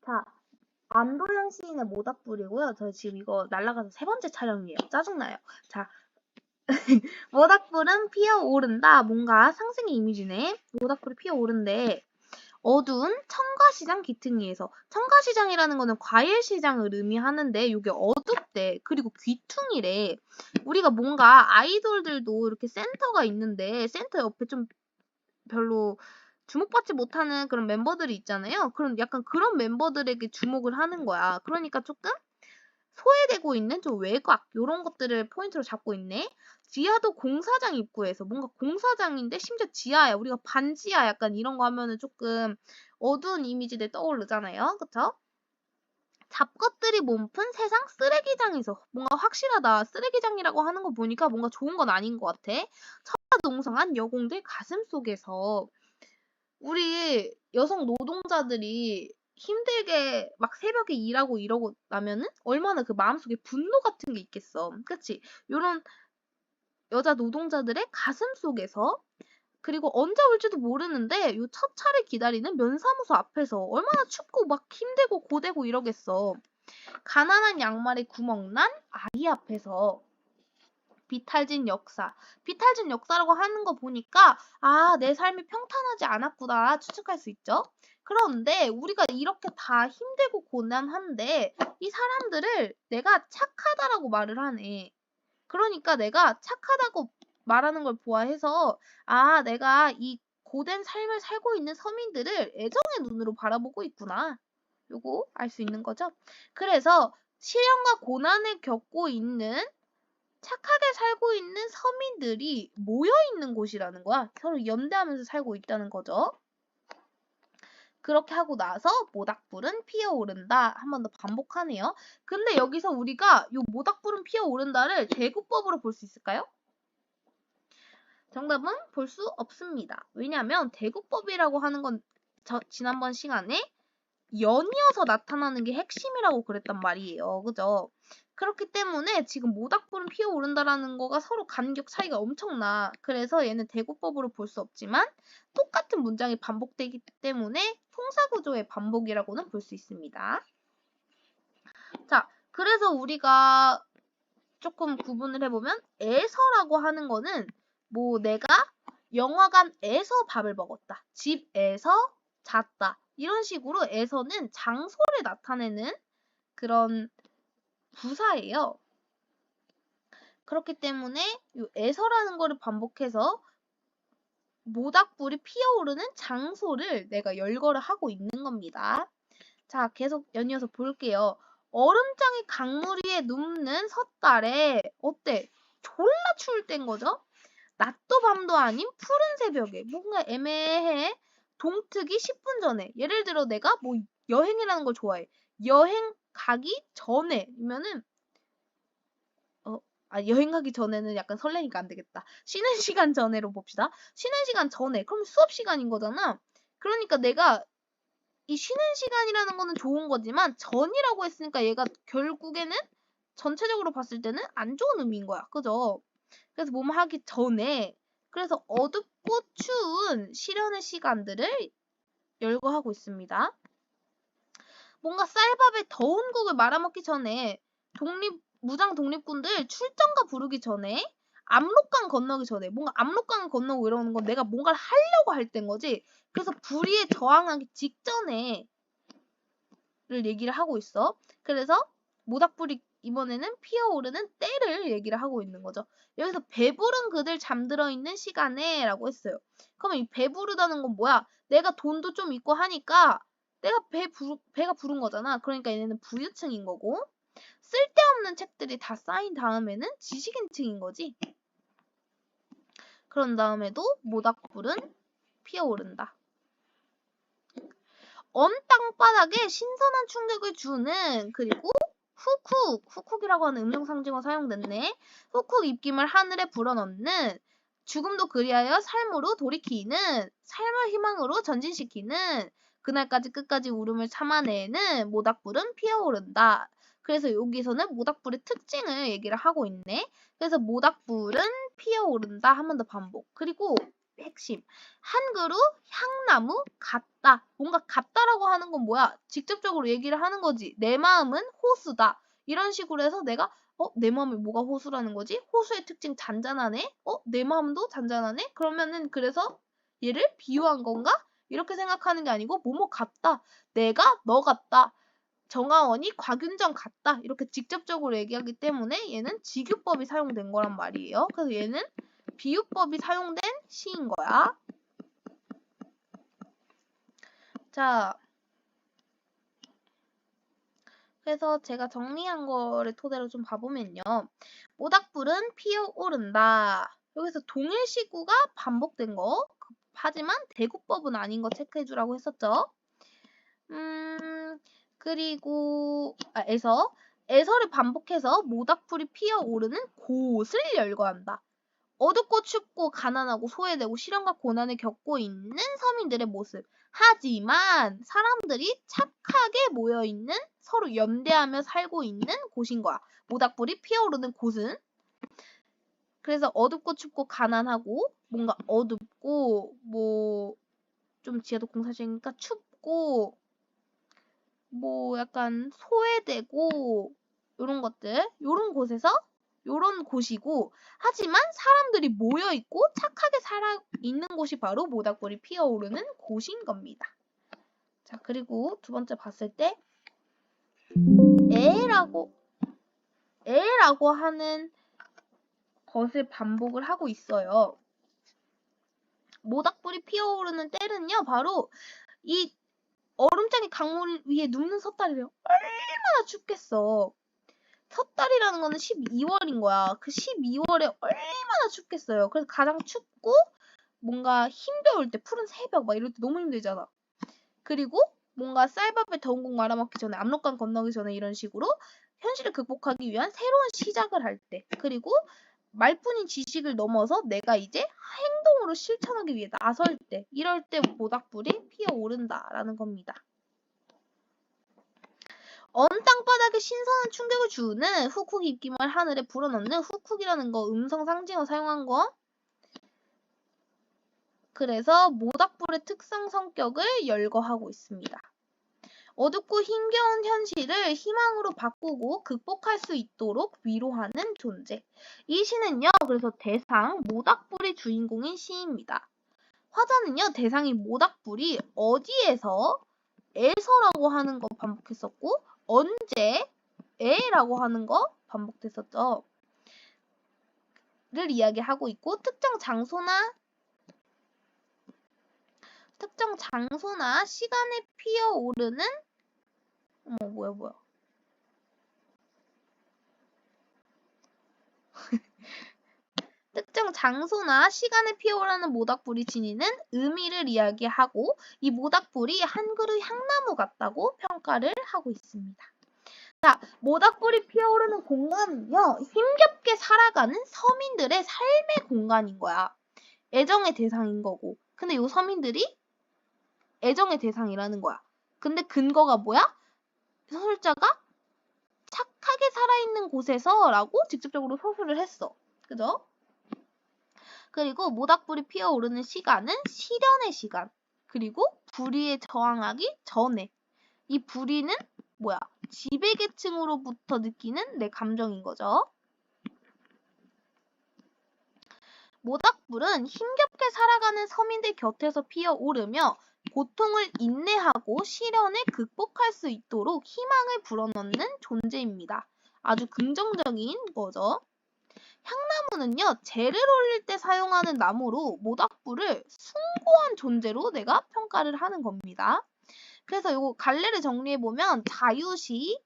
자, 안도현 시인의 모닥불이고요. 저 지금 이거 날라가서 3번째 촬영이에요. 짜증나요. 자, 모닥불은 피어오른다. 뭔가 상승의 이미지네. 모닥불이 피어오른데 어두운 청가시장 기퉁이에서. 청가시장이라는 거는 과일시장을 의미하는데 이게 어둡대. 그리고 귀퉁이래. 우리가 뭔가 아이돌들도 이렇게 센터가 있는데 센터 옆에 좀 별로 주목받지 못하는 그런 멤버들이 있잖아요. 그런 약간 그런 멤버들에게 주목을 하는 거야. 그러니까 조금 소외되고 있는 좀 외곽 요런 것들을 포인트로 잡고 있네. 지하도 공사장 입구에서 뭔가 공사장인데 심지어 지하야. 우리가 반지하 약간 이런 거 하면은 조금 어두운 이미지들 떠오르잖아요. 그쵸? 잡것들이 몸푼 세상 쓰레기장에서. 뭔가 확실하다. 쓰레기장이라고 하는 거 보니까 뭔가 좋은 건 아닌 것 같아. 천하동성한 여공들 가슴 속에서. 우리 여성 노동자들이 힘들게 막 새벽에 일하고 이러고 나면은 얼마나 그 마음속에 분노 같은 게 있겠어. 그치? 요런 여자 노동자들의 가슴 속에서 그리고 언제 올지도 모르는데 요 첫 차를 기다리는 면사무소 앞에서 얼마나 춥고 막 힘들고 고되고 이러겠어. 가난한 양말에 구멍난 아이 앞에서 비탈진 역사. 비탈진 역사라고 하는 거 보니까 아, 내 삶이 평탄하지 않았구나 추측할 수 있죠. 그런데 우리가 이렇게 다 힘들고 고난한데 이 사람들을 내가 착하다라고 말을 하네. 그러니까 내가 착하다고 말하는 걸 보아해서 아, 내가 이 고된 삶을 살고 있는 서민들을 애정의 눈으로 바라보고 있구나. 요거 알 수 있는 거죠. 그래서 시련과 고난을 겪고 있는 착하게 살고 있는 서민들이 모여 있는 곳이라는 거야. 서로 연대하면서 살고 있다는 거죠. 그렇게 하고 나서 모닥불은 피어오른다. 한 번 더 반복하네요. 근데 여기서 우리가 이 모닥불은 피어오른다를 대구법으로 볼 수 있을까요? 정답은 볼 수 없습니다. 왜냐하면 대구법이라고 하는 건 지난번 시간에 연이어서 나타나는 게 핵심이라고 그랬단 말이에요. 그죠? 그렇기 때문에 지금 모닥불은 피어오른다라는 거가 서로 간격 차이가 엄청나. 그래서 얘는 대구법으로 볼 수 없지만 똑같은 문장이 반복되기 때문에 통사구조의 반복이라고는 볼 수 있습니다. 자, 그래서 우리가 조금 구분을 해보면 에서라고 하는 거는 뭐 내가 영화관에서 밥을 먹었다. 집에서 잤다. 이런 식으로 에서는 장소를 나타내는 그런 부사예요. 그렇기 때문에 이 에서라는 거를 반복해서 모닥불이 피어오르는 장소를 내가 열거를 하고 있는 겁니다. 자, 계속 연이어서 볼게요. 얼음장이 강물 위에 눕는 섣달에 어때? 졸라 추울 땐 거죠? 낮도 밤도 아닌 푸른 새벽에 뭔가 애매해. 동트기 10분 전에. 예를 들어 내가 뭐 여행이라는 걸 좋아해. 여행 가기 전에면은 여행 가기 전에는 약간 설레니까 안 되겠다. 쉬는 시간 전에로 봅시다. 쉬는 시간 전에. 그럼 수업 시간인 거잖아. 그러니까 내가 이 쉬는 시간이라는 거는 좋은 거지만 전이라고 했으니까 얘가 결국에는 전체적으로 봤을 때는 안 좋은 의미인 거야. 그죠? 그래서 뭐뭐 하기 전에 그래서 어둡고 추운 실현의 시간들을 열거하고 있습니다. 뭔가 쌀밥에 더운 국을 말아먹기 전에 무장 독립군들 출정가 부르기 전에 압록강 건너기 전에 뭔가 압록강 건너고 이러는 건 내가 뭔가를 하려고 할 때인 거지. 그래서 불의에 저항하기 직전에 를 얘기를 하고 있어. 그래서 모닥불이 이번에는 피어오르는 때를 얘기를 하고 있는 거죠. 여기서 배부른 그들 잠들어 있는 시간에 라고 했어요. 그러면 이 배부르다는 건 뭐야? 내가 돈도 좀 있고 하니까 내가 배가 부른 거잖아. 그러니까 얘네는 부유층인 거고 쓸데없는 책들이 다 쌓인 다음에는 지식인층인 거지. 그런 다음에도 모닥불은 피어오른다. 언 땅바닥에 신선한 충격을 주는 그리고 훅훅이라고 하는 음성상징어 사용됐네. 훅훅 입김을 하늘에 불어넣는 죽음도 그리하여 삶으로 돌이키는 삶을 희망으로 전진시키는 그날까지 끝까지 울음을 참아내는 모닥불은 피어오른다. 그래서 여기서는 모닥불의 특징을 얘기를 하고 있네. 그래서 모닥불은 피어오른다 한 번 더 반복. 그리고 핵심. 한 그루 향나무 같다. 뭔가 같다라고 하는 건 뭐야? 직접적으로 얘기를 하는 거지. 내 마음은 호수다. 이런 식으로 해서 내가 내 마음에 뭐가 호수라는 거지? 호수의 특징 잔잔하네? 내 마음도 잔잔하네? 그러면은 그래서 얘를 비유한 건가? 이렇게 생각하는 게 아니고 뭐뭐 같다. 내가 너 같다. 정하원이 곽윤정 같다. 이렇게 직접적으로 얘기하기 때문에 얘는 직유법이 사용된 거란 말이에요. 그래서 얘는 비유법이 사용된 시인 거야. 자, 그래서 제가 정리한 거를 토대로 좀 봐보면요. 모닥불은 피어오른다. 여기서 동일시구가 반복된 거. 하지만 대구법은 아닌 거 체크해주라고 했었죠. 그리고 에서를 반복해서 모닥불이 피어오르는 곳을 열거한다. 어둡고 춥고 가난하고 소외되고 시련과 고난을 겪고 있는 서민들의 모습. 하지만 사람들이 착하게 모여있는, 서로 연대하며 살고 있는 곳인 거야. 모닥불이 피어오르는 곳은. 그래서 어둡고 춥고 가난하고 뭔가 어둡고 좀 지하도 공사 중이니까 춥고 약간 소외되고 요런 것들, 요런 곳에서 요런 곳이고, 하지만 사람들이 모여있고 착하게 살아있는 곳이 바로 모닥불이 피어오르는 곳인 겁니다. 자, 그리고 두 번째 봤을 때 에라고 하는 것을 반복을 하고 있어요. 모닥불이 피어오르는 때는요, 바로 이 얼음장이 강물 위에 눕는 섣달이래요. 얼마나 춥겠어. 섣달이라는 거는 12월인 거야. 그 12월에 얼마나 춥겠어요. 그래서 가장 춥고 뭔가 힘겨울 때, 푸른 새벽 막 이럴 때 너무 힘들잖아. 그리고 뭔가 쌀밥에 더운 국 말아먹기 전에, 압록강 건너기 전에 이런 식으로 현실을 극복하기 위한 새로운 시작을 할 때, 그리고 말뿐인 지식을 넘어서 내가 이제 행동으로 실천하기 위해 나설 때, 이럴 때 모닥불이 피어오른다라는 겁니다. 언 땅바닥에 신선한 충격을 주는 훅훅 입김을 하늘에 불어넣는 훅훅이라는 거 음성 상징어 사용한 거. 그래서 모닥불의 특성 성격을 열거하고 있습니다. 어둡고 힘겨운 현실을 희망으로 바꾸고 극복할 수 있도록 위로하는 존재. 이 시는요, 그래서 대상 모닥불이 주인공인 시입니다. 화자는요, 대상이 모닥불이 어디에서, 에서라고 하는 거 반복했었고, 언제, 에라고 하는 거 반복됐었죠. 를 이야기하고 있고, 특정 장소나 시간에 피어오르는 뭐야 특정 장소나 시간에 피어오르는 모닥불이 지니는 의미를 이야기하고, 이 모닥불이 한 그루 향나무 같다고 평가를 하고 있습니다. 자, 모닥불이 피어오르는 공간은요, 힘겹게 살아가는 서민들의 삶의 공간인 거야. 애정의 대상인 거고. 근데 이 서민들이 애정의 대상이라는 거야. 근데 근거가 뭐야? 서술자가 착하게 살아있는 곳에서 라고 직접적으로 서술을 했어. 그죠? 그리고 모닥불이 피어오르는 시간은 시련의 시간. 그리고 불의에 저항하기 전에. 이 불의는 뭐야? 지배계층으로부터 느끼는 내 감정인 거죠. 모닥불은 힘겹게 살아가는 서민들 곁에서 피어오르며 고통을 인내하고 시련을 극복할 수 있도록 희망을 불어넣는 존재입니다. 아주 긍정적인 거죠. 향나무는요, 재를 올릴 때 사용하는 나무로 모닥불을 숭고한 존재로 내가 평가를 하는 겁니다. 그래서 요거 갈래를 정리해보면 자유시,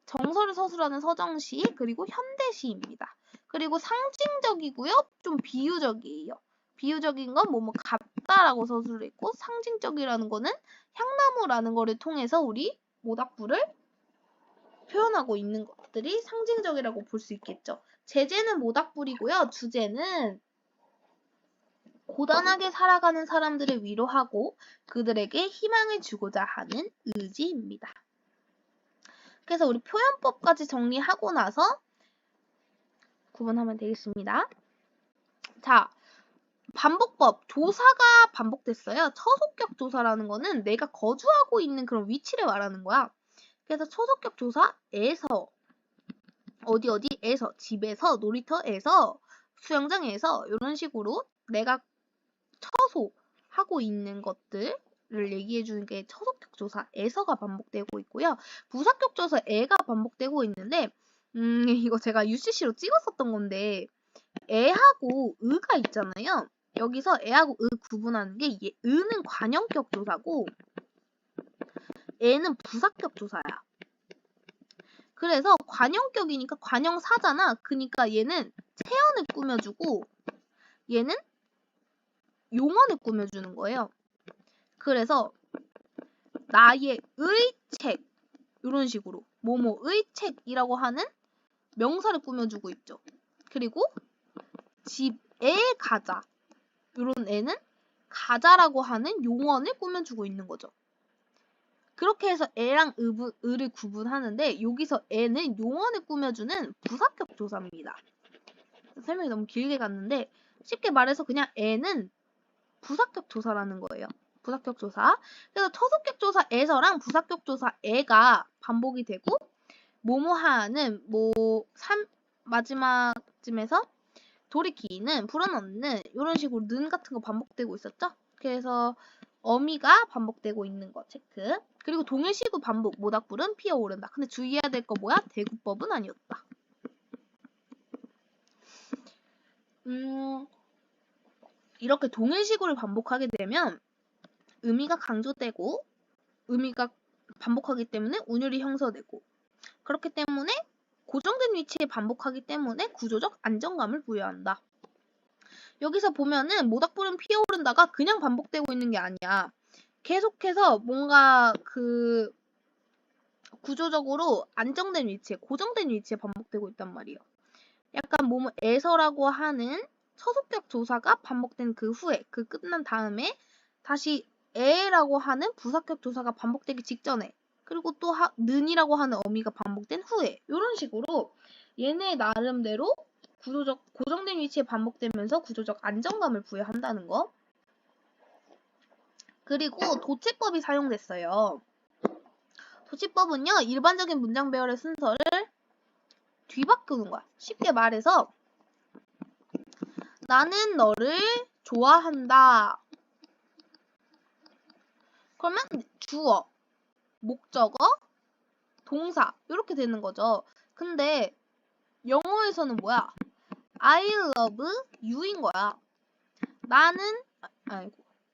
정서를 서술하는 서정시, 그리고 현대시입니다. 그리고 상징적이고요, 좀 비유적이에요. 비유적인 건 뭐뭐 같다라고 서술을 했고, 상징적이라는 거는 향나무라는 거를 통해서 우리 모닥불을 표현하고 있는 것들이 상징적이라고 볼 수 있겠죠. 제재는 모닥불이고요. 주제는 고단하게 살아가는 사람들을 위로하고 그들에게 희망을 주고자 하는 의지입니다. 그래서 우리 표현법까지 정리하고 나서 구분하면 되겠습니다. 자, 반복법, 조사가 반복됐어요. 처속격 조사라는 거는 내가 거주하고 있는 그런 위치를 말하는 거야. 그래서 초속격 조사에서 어디에서 집에서 놀이터에서 수영장에서 이런 식으로 내가 처소하고 있는 것들을 얘기해 주는 게 처속격 조사에서가 반복되고 있고요. 부사격 조사에가 반복되고 있는데 이거 제가 UCC로 찍었었던 건데 애하고 의가 있잖아요. 여기서 애하고 의 구분하는 게 의는 관형격 조사고 애는 부사격 조사야. 그래서 관형격이니까 관형사잖아. 그러니까 얘는 체언을 꾸며주고 얘는 용언을 꾸며주는 거예요. 그래서 나의 의 책 이런 식으로 뭐뭐의 책이라고 하는 명사를 꾸며주고 있죠. 그리고 집에 가자 이런 애는 가자라고 하는 용언을 꾸며주고 있는 거죠. 그렇게 해서 애랑 의를 구분하는데 여기서 애는 용언을 꾸며주는 부사격 조사입니다. 설명이 너무 길게 갔는데 쉽게 말해서 그냥 애는 부사격 조사라는 거예요. 부사격 조사. 그래서 초속격 조사에서랑 부사격 조사애가 반복이 되고 뭐뭐하는 마지막쯤에서 돌이키는 불어넣는 이런 식으로 는 같은 거 반복되고 있었죠. 그래서 어미가 반복되고 있는 거 체크. 그리고 동일시구 반복, 모닥불은 피어오른다. 근데 주의해야 될 거 뭐야? 대구법은 아니었다. 이렇게 동일시구를 반복하게 되면 의미가 강조되고 의미가 반복하기 때문에 운율이 형성되고 그렇기 때문에 고정된 위치에 반복하기 때문에 구조적 안정감을 부여한다. 여기서 보면은 모닥불은 피어오른다가 그냥 반복되고 있는 게 아니야. 계속해서 뭔가 그 구조적으로 안정된 위치에, 고정된 위치에 반복되고 있단 말이에요. 약간 뭐뭐에서라고 하는 처속격 조사가 반복된 그 후에, 그 끝난 다음에 다시 에라고 하는 부사격 조사가 반복되기 직전에 그리고 또 는이라고 하는 어미가 반복된 후에 이런 식으로 얘네 나름대로 구조적 고정된 위치에 반복되면서 구조적 안정감을 부여한다는 거. 그리고 도치법이 사용됐어요. 도치법은요, 일반적인 문장 배열의 순서를 뒤바꾸는 거야. 쉽게 말해서 나는 너를 좋아한다. 그러면 주어, 목적어, 동사 이렇게 되는 거죠. 근데 영어에서는 뭐야? I love you인 거야. 나는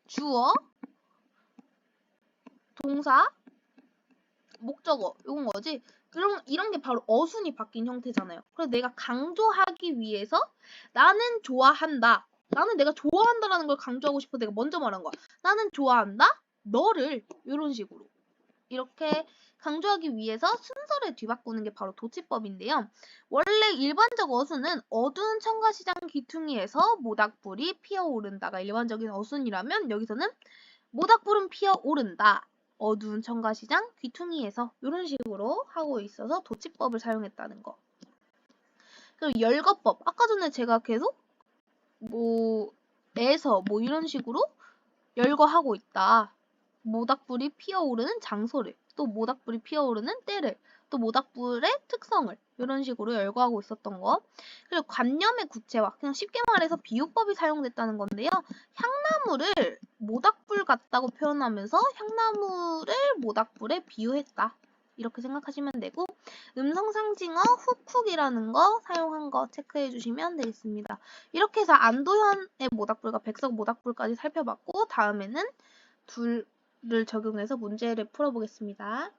주어, 동사, 목적어 이건 거지. 이런 게 바로 어순이 바뀐 형태잖아요. 그래서 내가 강조하기 위해서 나는 좋아한다. 나는 내가 좋아한다라는 걸 강조하고 싶어 내가 먼저 말한 거야. 나는 좋아한다. 너를 이런 식으로 이렇게 강조하기 위해서 순서를 뒤바꾸는 게 바로 도치법인데요. 원래 일반적 어순은 어두운 청가시장 귀퉁이에서 모닥불이 피어오른다가 일반적인 어순이라면 여기서는 모닥불은 피어오른다. 어두운 청가시장 귀퉁이에서 이런 식으로 하고 있어서 도치법을 사용했다는 거. 그리고 열거법. 아까 전에 제가 계속 에서 이런 식으로 열거하고 있다. 모닥불이 피어오르는 장소를, 또 모닥불이 피어오르는 때를, 또 모닥불의 특성을 이런 식으로 열거하고 있었던 거. 그리고 관념의 구체화, 그냥 쉽게 말해서 비유법이 사용됐다는 건데요. 향나무를 모닥불 같다고 표현하면서 향나무를 모닥불에 비유했다. 이렇게 생각하시면 되고 음성상징어 훅훅이라는 거 사용한 거 체크해 주시면 되겠습니다. 이렇게 해서 안도현의 모닥불과 백석 모닥불까지 살펴봤고 다음에는 둘을 적용해서 문제를 풀어보겠습니다.